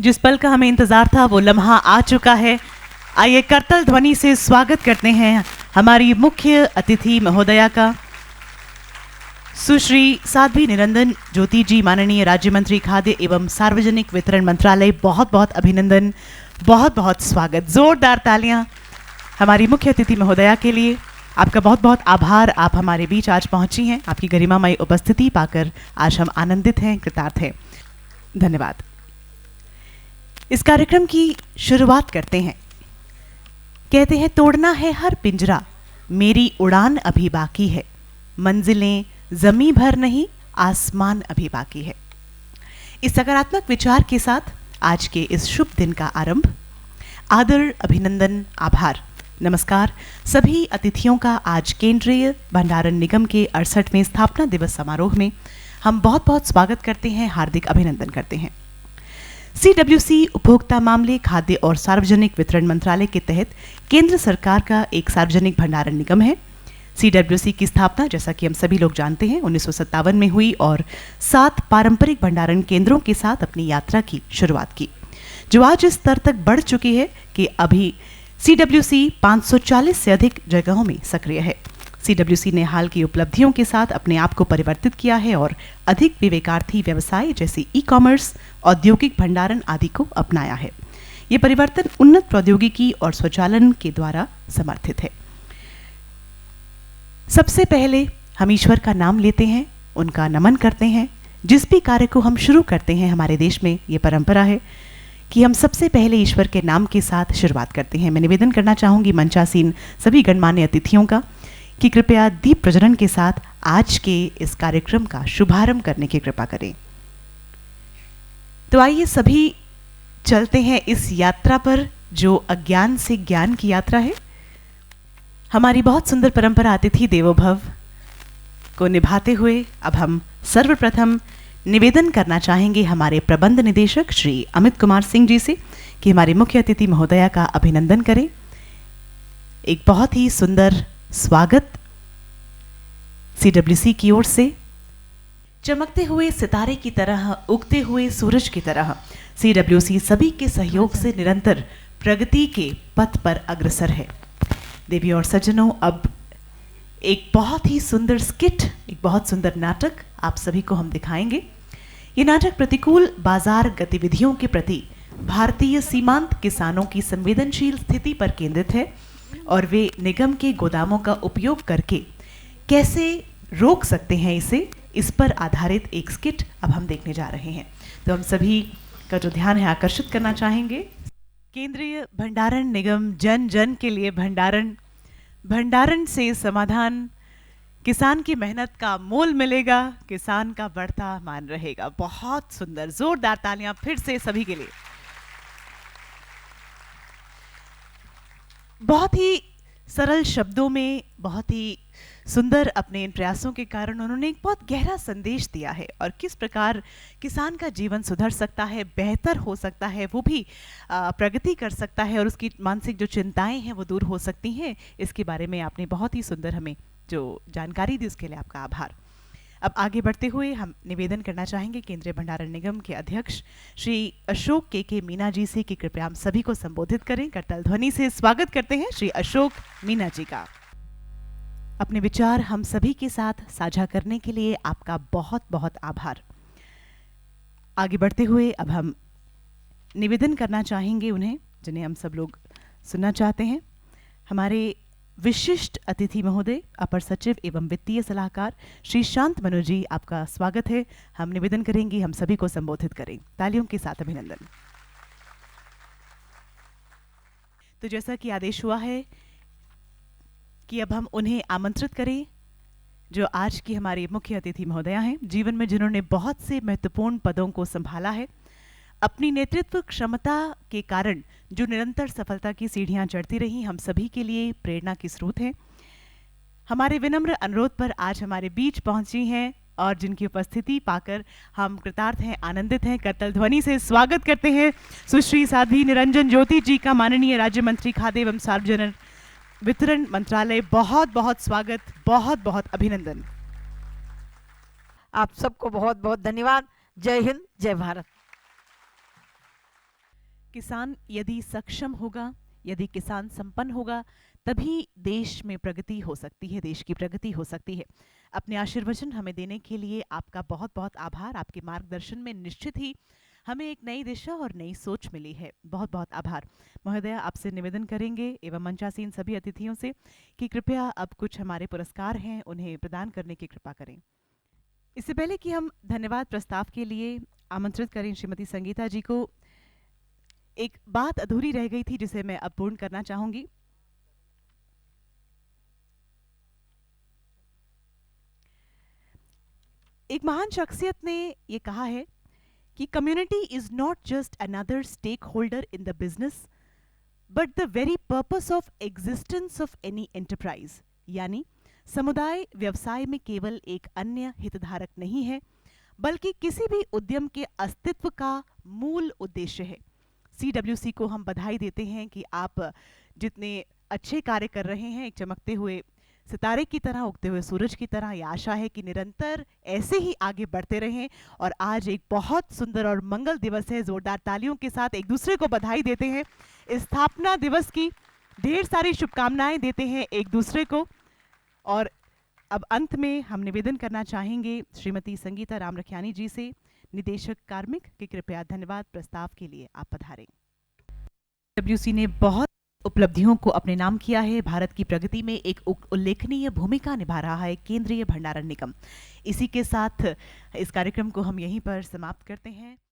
जिस पल का हमें इंतजार था वो लम्हा आ चुका है। आइए करतल ध्वनि से स्वागत करते हैं हमारी मुख्य अतिथि महोदया का, सुश्री साध्वी निरंजन ज्योति जी, माननीय राज्य मंत्री खाद्य एवं सार्वजनिक वितरण मंत्रालय। बहुत बहुत अभिनंदन, बहुत बहुत स्वागत। जोरदार तालियां हमारी मुख्य अतिथि महोदया के लिए। आपका बहुत बहुत आभार, आप हमारे बीच आज पहुंची हैं। आपकी गरिमामयी उपस्थिति पाकर आज हम आनंदित हैं, कृतार्थ हैं। धन्यवाद। इस कार्यक्रम की शुरुआत करते हैं। कहते हैं तोड़ना है हर पिंजरा, मेरी उड़ान अभी बाकी है, मंजिलें जमी भर नहीं, आसमान अभी बाकी है। इस सकारात्मक विचार के साथ आज के इस शुभ दिन का आरंभ। आदर, अभिनंदन, आभार, नमस्कार सभी अतिथियों का आज केंद्रीय भंडारण निगम के 68वें स्थापना दिवस समारोह में हम बहुत बहुत स्वागत करते हैं, हार्दिक अभिनंदन करते हैं। CWC उपभोक्ता मामले, खाद्य और सार्वजनिक वितरण मंत्रालय के तहत केंद्र सरकार का एक सार्वजनिक भंडारण निगम है। CWC की स्थापना, जैसा कि हम सभी लोग जानते हैं, 1957 में हुई और 7 पारंपरिक भंडारण केंद्रों के साथ अपनी यात्रा की शुरुआत की, जो आज इस स्तर तक बढ़ चुकी है कि अभी CWC 540 से अधिक जगहों में सक्रिय है। CWC ने हाल की उपलब्धियों के साथ अपने आप को परिवर्तित किया है और अधिक विवेकार्थी व्यवसाय जैसे ई-कॉमर्स, औद्योगिक भंडारण आदि को अपनाया है। ये परिवर्तन उन्नत प्रौद्योगिकी और स्वचालन के द्वारा समर्थित है। सबसे पहले हम ईश्वर का नाम लेते हैं, उनका नमन करते हैं। जिस भी कार्य को हम शुरू करते हैं, हमारे देश में ये परंपरा है कि हम सबसे पहले ईश्वर के नाम के साथ शुरुआत करते हैं। मैं निवेदन करना चाहूँगी मंचासीन सभी गणमान्य अतिथियों का कि कृपया दीप प्रज्वलन के साथ आज के इस कार्यक्रम का शुभारंभ करने की कृपा करें। तो आइए सभी चलते हैं इस यात्रा पर, जो अज्ञान से ज्ञान की यात्रा है। हमारी बहुत सुंदर परंपरा अतिथि देवो भव को निभाते हुए अब हम सर्वप्रथम निवेदन करना चाहेंगे हमारे प्रबंध निदेशक श्री अमित कुमार सिंह जी से कि हमारी मुख्य अतिथि महोदया का अभिनंदन करें। एक बहुत ही सुंदर स्वागत CWC की ओर से। चमकते हुए सितारे की तरह, उगते हुए सूरज की तरह CWC सभी के सहयोग से निरंतर प्रगति के पथ पर अग्रसर है। देवी और सज्जनों, अब एक बहुत ही सुंदर स्किट, एक बहुत सुंदर नाटक आप सभी को हम दिखाएंगे। ये नाटक प्रतिकूल बाजार गतिविधियों के प्रति भारतीय सीमांत किसानों की संवेदनशील स्थिति पर केंद्रित है और वे निगम के गोदामों का उपयोग करके कैसे रोक सकते हैं इसे, इस पर आधारित एक स्किट अब हम देखने जा रहे हैं। तो हम सभी का जो ध्यान है आकर्षित करना चाहेंगे। केंद्रीय भंडारण निगम, जन जन के लिए भंडारण, भंडारण से समाधान, किसान की मेहनत का मोल मिलेगा, किसान का बढ़ता मान रहेगा। बहुत सुंदर, जोरदार तालियां फिर से सभी के लिए। बहुत ही सरल शब्दों में, बहुत ही सुंदर अपने इन प्रयासों के कारण उन्होंने एक बहुत गहरा संदेश दिया है और किस प्रकार किसान का जीवन सुधर सकता है, बेहतर हो सकता है, वो भी प्रगति कर सकता है और उसकी मानसिक जो चिंताएं हैं वो दूर हो सकती हैं। इसके बारे में आपने बहुत ही सुंदर हमें जो जानकारी दी, उसके लिए आपका आभार। अब आगे बढ़ते हुए हम निवेदन करना चाहेंगे केंद्रीय भंडारण निगम के अध्यक्ष श्री अशोक के मीना जी से कि कृपया हम सभी को संबोधित करें। करतल ध्वनि से स्वागत करते हैं श्री अशोक मीना जी का। अपने विचार हम सभी के साथ साझा करने के लिए आपका बहुत बहुत आभार। आगे बढ़ते हुए अब हम निवेदन करना चाहेंगे उन्हें जिन्हें हम सब लोग सुनना चाहते हैं। हमारे विशिष्ट अतिथि महोदय, अपर सचिव एवं वित्तीय सलाहकार श्री शांत मनु जी, आपका स्वागत है। हम निवेदन करेंगे हम सभी को संबोधित करें। तालियों के साथ अभिनंदन। तो जैसा कि आदेश हुआ है कि अब हम उन्हें आमंत्रित करें जो आज की हमारी मुख्य अतिथि महोदया हैं, जीवन में जिन्होंने बहुत से महत्वपूर्ण पदों को संभाला है। अपनी नेतृत्व क्षमता के कारण जो निरंतर सफलता की सीढ़ियां चढ़ती रही, हम सभी के लिए प्रेरणा की स्रोत हैं। हमारे विनम्र अनुरोध पर आज हमारे बीच पहुंची हैं और जिनकी उपस्थिति पाकर हम कृतार्थ हैं, आनंदित हैं। करतल ध्वनि से स्वागत करते हैं सुश्री साध्वी निरंजन ज्योति जी का, माननीय राज्य मंत्री खाद्य एवं सार्वजनिक वितरण मंत्रालय। बहुत बहुत स्वागत, बहुत बहुत अभिनंदन। आप सबको बहुत बहुत धन्यवाद। जय हिंद, जय भारत। किसान यदि सक्षम होगा, यदि किसान संपन्न होगा, तभी देश में प्रगति हो सकती है, देश की प्रगति हो सकती है। अपने आशीर्वचन हमें देने के लिए आपका बहुत बहुत आभार। आपके मार्गदर्शन में निश्चित ही हमें एक नई दिशा और नई सोच मिली है। बहुत बहुत आभार। महोदय, आपसे निवेदन करेंगे एवं मंचासीन सभी अतिथियों से कि कृपया अब कुछ हमारे पुरस्कार हैं उन्हें प्रदान करने की कृपा करें। इससे पहले कि हम धन्यवाद प्रस्ताव के लिए आमंत्रित करें श्रीमती संगीता जी को, एक बात अधूरी रह गई थी जिसे मैं अब पूर्ण करना चाहूंगी। एक महान शख्सियत ने ये कहा है कि community is not just another stakeholder in the business but the very purpose of existence of any enterprise. यानी समुदाय व्यवसाय में केवल एक अन्य हितधारक नहीं है, बल्कि किसी भी उद्यम के अस्तित्व का मूल उद्देश्य है। CWC को हम बधाई देते हैं कि आप जितने अच्छे कार्य कर रहे हैं, एक चमकते हुए सितारे की तरह, उगते हुए सूरज की तरह। ये आशा है कि निरंतर ऐसे ही आगे बढ़ते रहें। और आज एक बहुत सुंदर और मंगल दिवस है, जोरदार तालियों के साथ एक दूसरे को बधाई देते हैं। इस स्थापना दिवस की ढेर सारी शुभकामनाएं देते हैं एक दूसरे को। और अब अंत में हम निवेदन करना चाहेंगे श्रीमती संगीता रामरखियानी जी से, निदेशक कार्मिक, कि कृपया धन्यवाद प्रस्ताव के लिए आप पधारें। CWC ने बहुत उपलब्धियों को अपने नाम किया है। भारत की प्रगति में एक उल्लेखनीय भूमिका निभा रहा है केंद्रीय भंडारण निगम। इसी के साथ इस कार्यक्रम को हम यहीं पर समाप्त करते हैं।